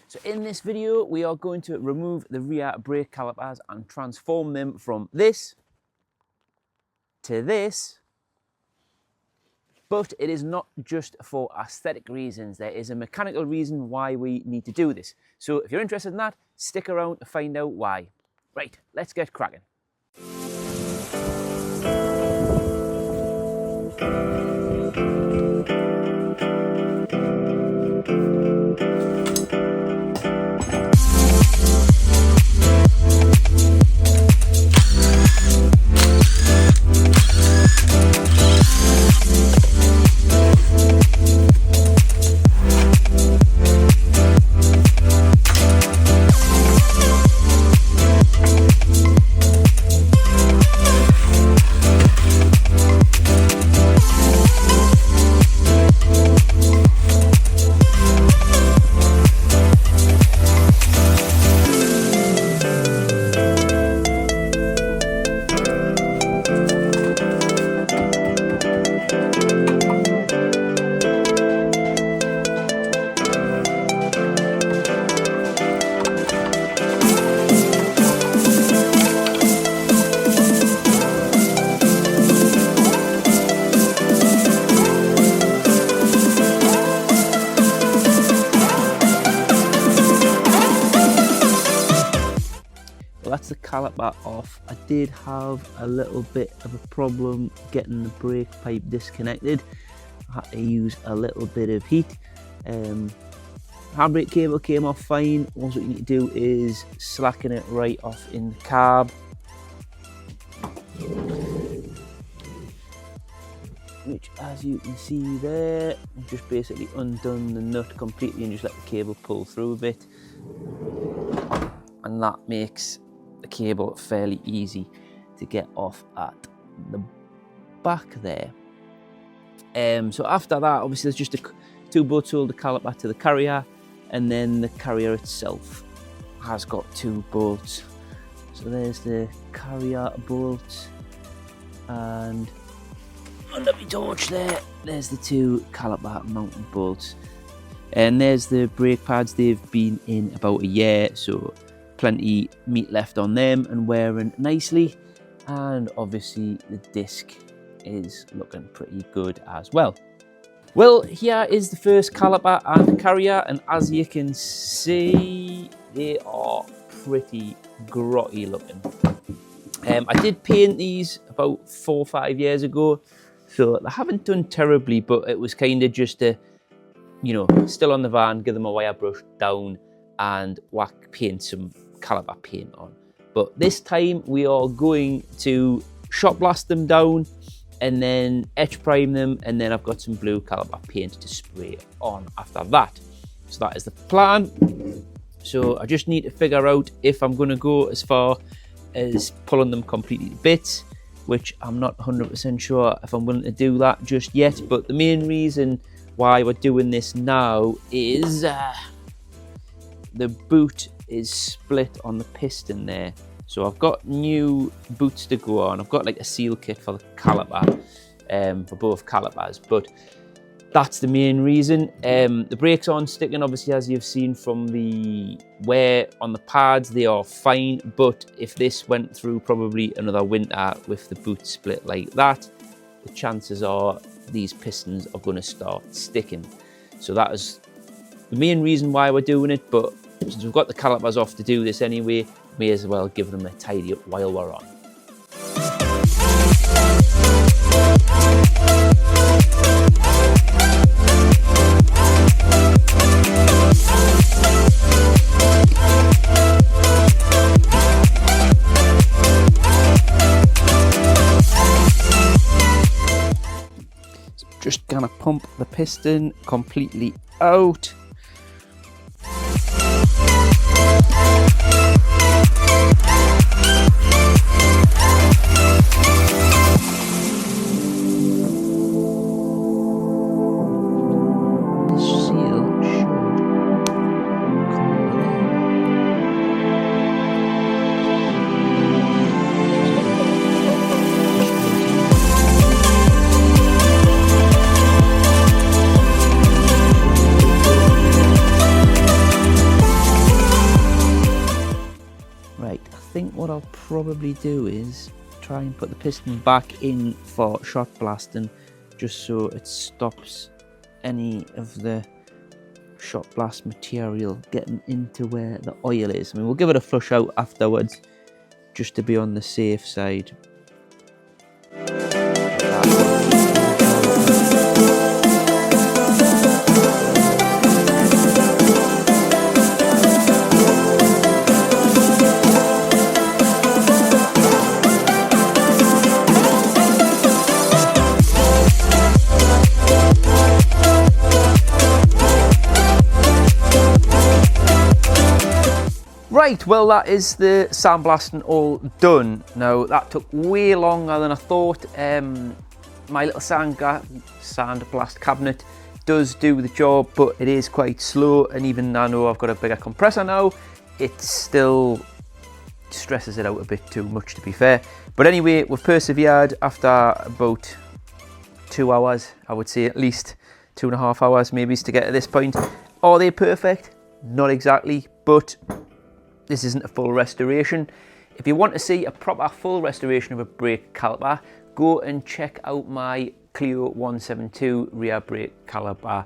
So in this video, we are going to remove the rear brake calipers and transform them from this to this. But it is not just for aesthetic reasons. There is a mechanical reason why we need to do this. So if you're interested in that, stick around to find out why. Right, let's get cracking. That's the caliper off. I did have a little bit of a problem getting the brake pipe disconnected. I had to use a little bit of heat. Handbrake cable came off fine. All what you need to do is slacken it right off in the carb. Which, as you can see there, I've just basically undone the nut completely and just let the cable pull through a bit. And that makes the cable fairly easy to get off at the back there. So after that, obviously there's just two bolts hold the caliper to the carrier, and then the carrier itself has got two bolts. So there's the carrier bolt, and under my torch there's the two caliper mounting bolts. And there's the brake pads. They've been in about a year, so plenty meat left on them and wearing nicely. And obviously the disc is looking pretty good as well. Well, here is the first caliper and carrier, and as you can see, they are pretty grotty looking. I did paint these about 4 or 5 years ago, so they haven't done terribly, but it was kind of just a, you know, still on the van, give them a wire brush down and paint some caliper paint on. But this time we are going to shot blast them down and then etch prime them, and then I've got some blue caliper paint to spray on after that. So that is the plan. So I just need to figure out if I'm going to go as far as pulling them completely to bits, which I'm not 100% sure if I'm willing to do that just yet. But the main reason why we're doing this now is the boot is split on the piston there. So I've got new boots to go on. I've got like a seal kit for the caliper, for both calipers, but that's the main reason. The brakes aren't sticking, obviously, as you've seen from the wear on the pads, they are fine. But if this went through probably another winter with the boot split like that, the chances are these pistons are going to start sticking. So that is the main reason why we're doing it. But since we've got the calipers off to do this anyway, may as well give them a tidy up while we're on. So just gonna pump the piston completely out. think what I'll probably do is try and put the piston back in for shot blasting, just so it stops any of the shot blast material getting into where the oil is. I mean, we'll give it a flush out afterwards just to be on the safe side. Right, well, that is the sandblasting all done. Now, that took way longer than I thought. My little sandblast cabinet does do the job, but it is quite slow, and even I know I've got a bigger compressor now, it still stresses it out a bit too much, to be fair. But anyway, we've persevered after about 2 hours, I would say at least 2.5 hours maybe to get to this point. Are they perfect? Not exactly, but this isn't a full restoration. If you want to see a proper full restoration of a brake caliper, go and check out my Clio 172 rear brake caliper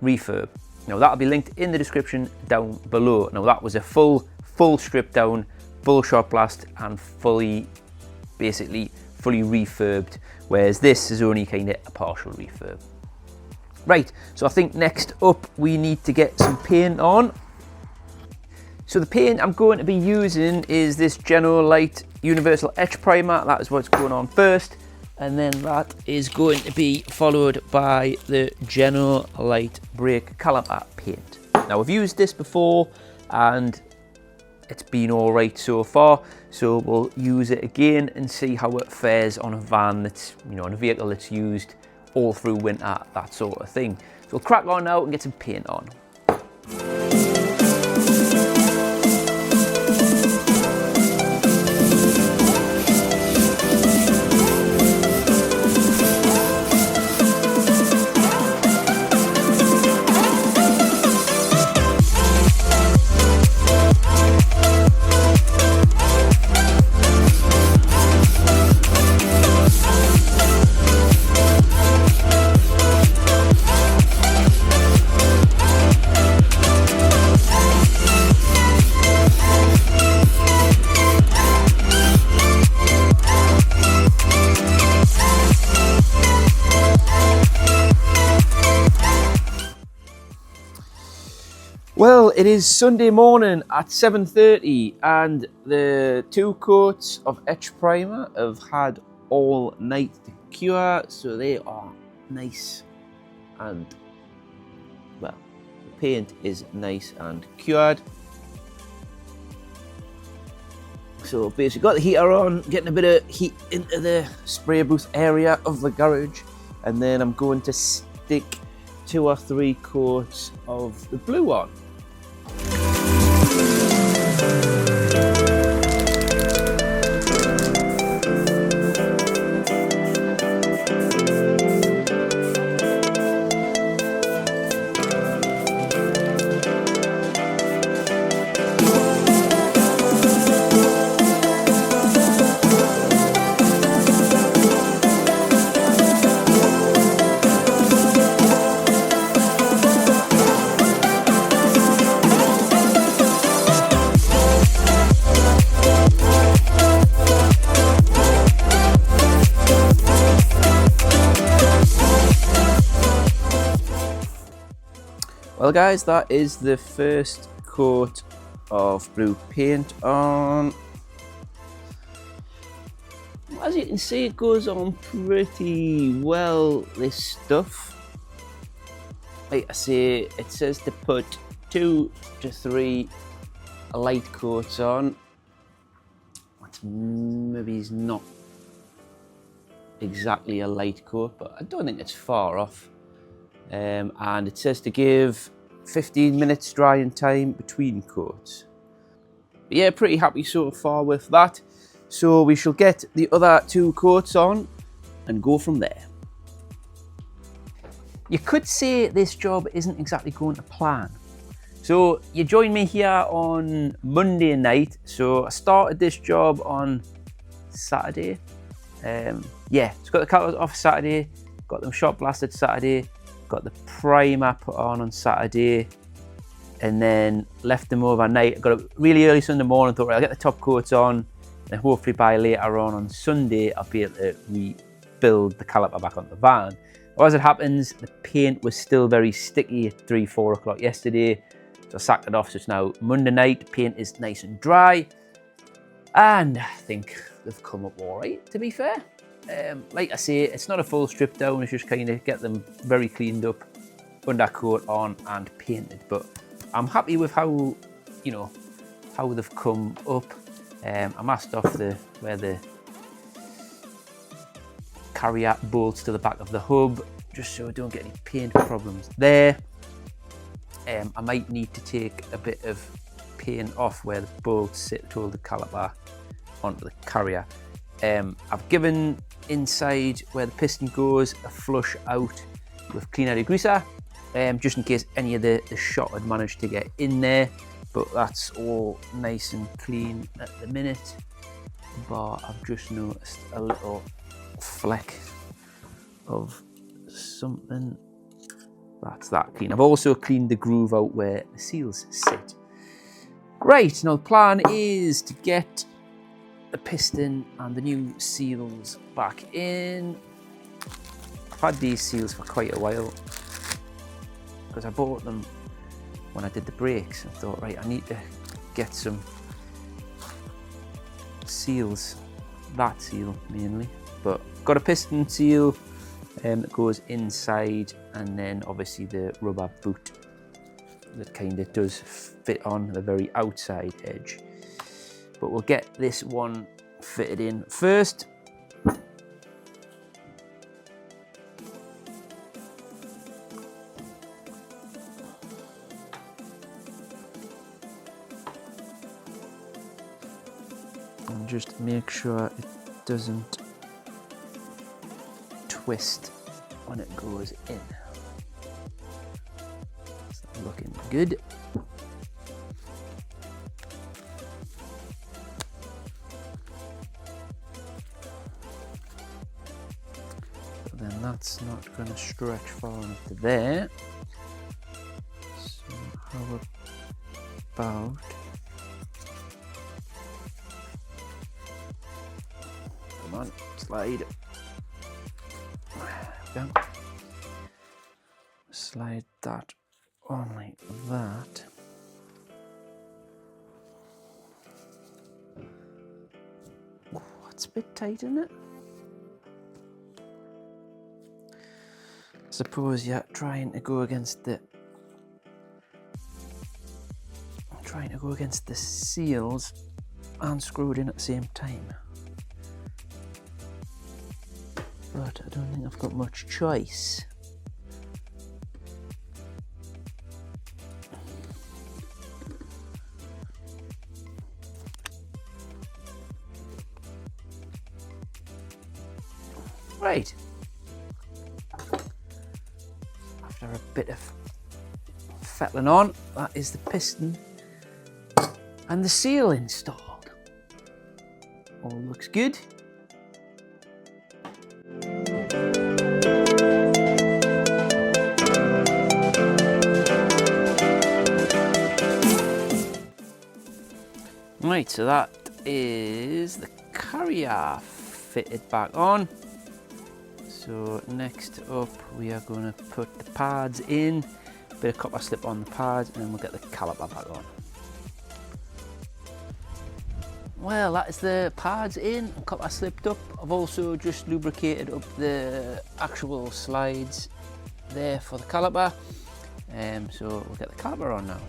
refurb. Now, that'll be linked in the description down below. Now, that was a full strip down, full shot blast, and basically fully refurbed, whereas this is only kind of a partial refurb. Right, so I think next up we need to get some paint on. So the paint I'm going to be using is this Renault Light Universal Etch Primer. That is what's going on first, and then that is going to be followed by the Renault Light Brake Caliper paint. Now, I've used this before and it's been all right so far, so we'll use it again and see how it fares on a van that's, you know, on a vehicle that's used all through winter, that sort of thing. So we'll crack on now and get some paint on. Well, it is Sunday morning at 7:30 and the 2 coats of etch primer have had all night to cure, so they are nice and, well, the paint is nice and cured. So basically got the heater on, getting a bit of heat into the spray booth area of the garage, and then I'm going to stick 2 or 3 coats of the blue on. Well guys, that is the first coat of blue paint on. As you can see, it goes on pretty well, this stuff. Like I say, it says to put 2 to 3 light coats on. That's maybe not exactly a light coat, but I don't think it's far off. And it says to give 15 minutes drying time between coats. But yeah, pretty happy so far with that. So we shall get the other 2 coats on and go from there. You could say this job isn't exactly going to plan. So you join me here on Monday night. So I started this job on Saturday. Yeah, just got the calipers off Saturday, got them shot blasted Saturday, got the primer put on Saturday, and then left them overnight. Got up really early Sunday morning, thought, right, I'll get the top coats on, and hopefully by later on Sunday, I'll be able to rebuild the caliper back on the van. Well, as it happens, the paint was still very sticky at 3-4 o'clock yesterday, so I sacked it off. So it's now Monday night, paint is nice and dry, and I think they've come up all right, to be fair. Like I say, it's not a full strip down, it's just kind of get them very cleaned up, undercoat on and painted, but I'm happy with how, you know, how they've come up. I masked off where the carrier bolts to the back of the hub, just so I don't get any paint problems there. I might need to take a bit of paint off where the bolts sit to hold the caliper onto the carrier. I've given inside where the piston goes a flush out with cleaner degreaser, just in case any of the shot had managed to get in there, but that's all nice and clean at the minute. But I've just noticed a little fleck of something. That's that clean. I've also cleaned the groove out where the seals sit. Right, now the plan is to get the piston and the new seals back in. I've had these seals for quite a while because I bought them when I did the brakes and thought, right, I need to get some seals, that seal mainly, but got a piston seal that goes inside, and then obviously the rubber boot that kind of does fit on the very outside edge. But we'll get this one fitted in first. And just make sure it doesn't twist when it goes in. It's looking good. Then that's not going to stretch far enough to there. So how about come on, slide. Down. Slide that on like that. Oh, that's a bit tight, isn't it? Suppose you're trying to go against the seals and screwed in at the same time. But I don't think I've got much choice. Right. After a bit of fettling on, that is the piston and the seal installed. All looks good. Right, so that is the carrier fitted back on. So next up we are going to put the pads in, a bit of copper slip on the pads, and then we'll get the caliper back on. Well, that is the pads in and copper slipped up. I've also just lubricated up the actual slides there for the caliper. So we'll get the caliper on now.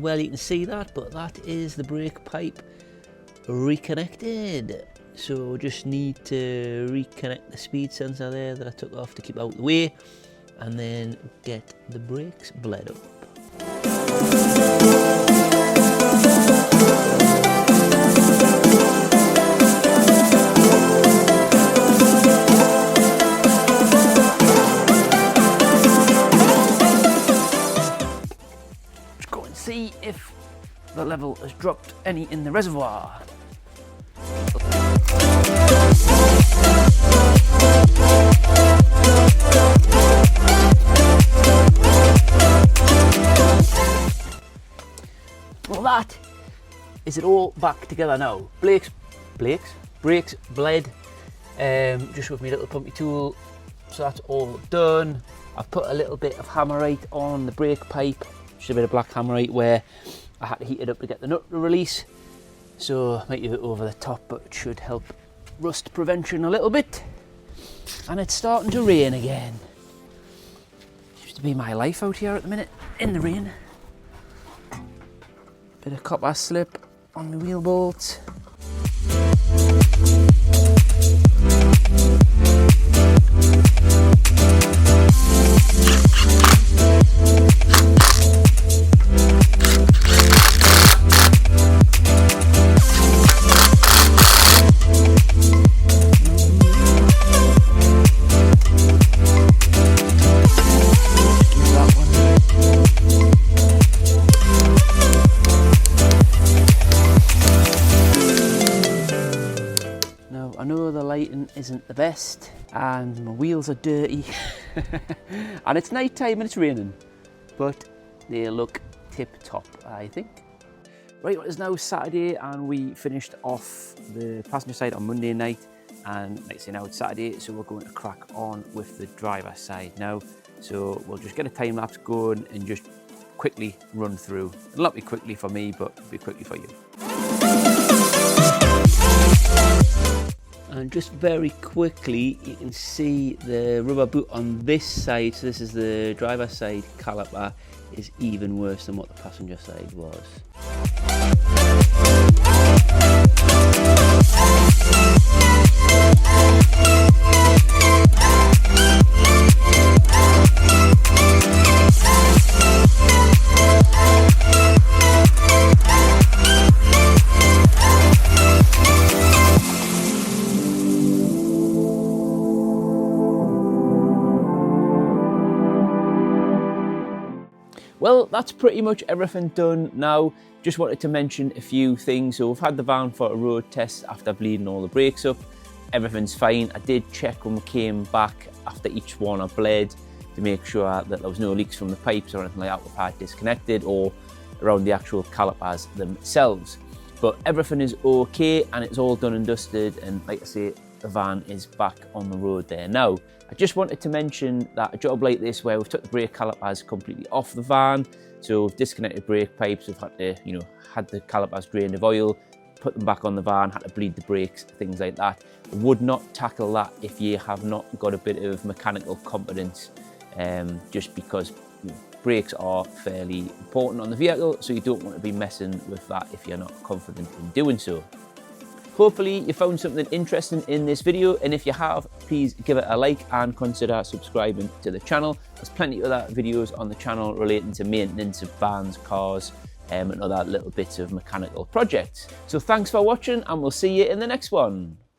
well you can see that, but that is the brake pipe reconnected. So just need to reconnect the speed sensor there that I took off to keep out of the way, and then get the brakes bled up. Let's go and see if the level has dropped any in the reservoir. Well, that is it all back together now. Brakes bled, just with my little pumpy tool, so that's all done. I've put a little bit of hammerite on the brake pipe, just a bit of black hammerite where I had to heat it up to get the nut to release. So I might use it over the top, but it should help rust prevention a little bit. And it's starting to rain again. Seems to be my life out here at the minute, in the rain. Bit of copper slip on the wheel bolts. I know the lighting isn't the best and my wheels are dirty and it's night time and it's raining, but they look tip top, I think. Right, well, it's now Saturday and we finished off the passenger side on Monday night, and like I say, now it's Saturday, so we're going to crack on with the driver's side now. So we'll just get a time lapse going and just quickly run through. It'll not be quickly for me, but it'll be quickly for you. And just very quickly, you can see the rubber boot on this side, so this is the driver's side caliper, is even worse than what the passenger side was. Well, that's pretty much everything done now. Just wanted to mention a few things. So we've had the van for a road test after bleeding all the brakes up. Everything's fine. I did check when we came back after each one I bled to make sure that there was no leaks from the pipes or anything like that we've had disconnected, or around the actual calipers themselves. But everything is okay and it's all done and dusted, and like I say, the van is back on the road there now. I just wanted to mention that a job like this, where we've took the brake calipers completely off the van, so we've disconnected brake pipes, we've had to, had the calipers drained of oil, put them back on the van, had to bleed the brakes, things like that. I would not tackle that if you have not got a bit of mechanical competence, just because brakes are fairly important on the vehicle, so you don't want to be messing with that if you're not confident in doing so. Hopefully you found something interesting in this video, and if you have, please give it a like and consider subscribing to the channel. There's plenty of other videos on the channel relating to maintenance of vans, cars, and other little bits of mechanical projects. So thanks for watching, and we'll see you in the next one.